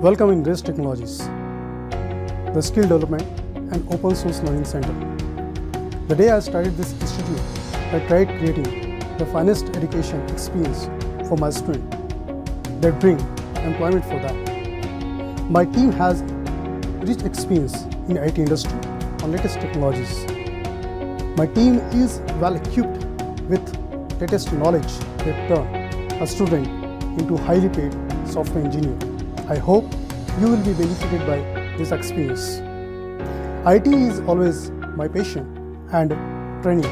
Welcome in Race Technologies, the Skill Development and Open Source Learning Center. The day I started this institute, I tried creating the finest education experience for my students that bring employment for them. My team has rich experience in IT industry on latest technologies. My team is well equipped with latest knowledge that turn a student into highly paid software engineer. I hope you will be benefited by this experience. IT is always my passion and training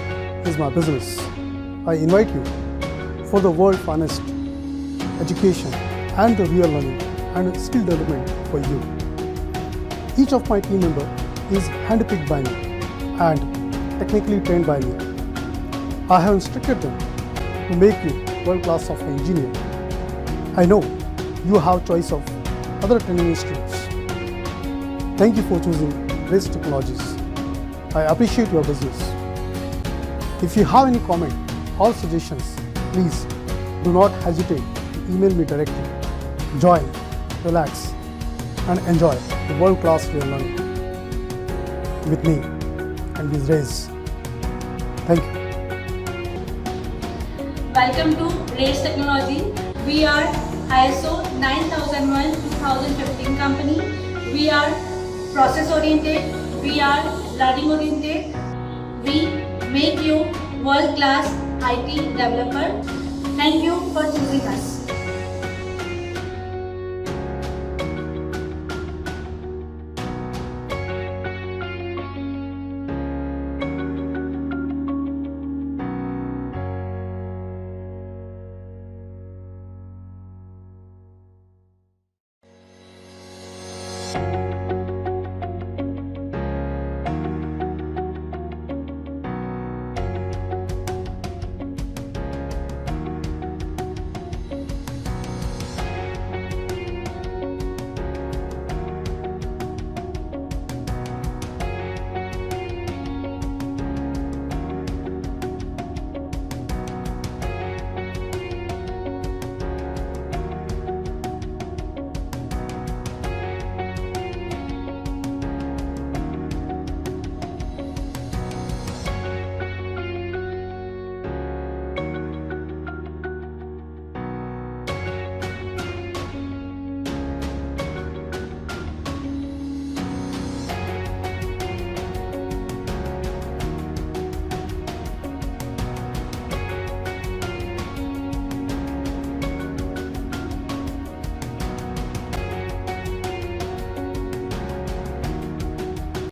is my business. I invite you for the world finest education and the real learning and skill development for you. Each of my team members is handpicked by me and technically trained by me. I have instructed them to make you world-class software engineer. I know you have choice of other training institutes. Thank you for choosing Race Technologies. I appreciate your business. If you have any comment or suggestions, please do not hesitate to email me directly. Join, relax, and enjoy the world-class real learning with me and with Race. Thank you. Welcome to Race Technology. We are ISO 9001-2015 company. We are process oriented. We are learning oriented. We make you world class IT developer. Thank you for choosing us.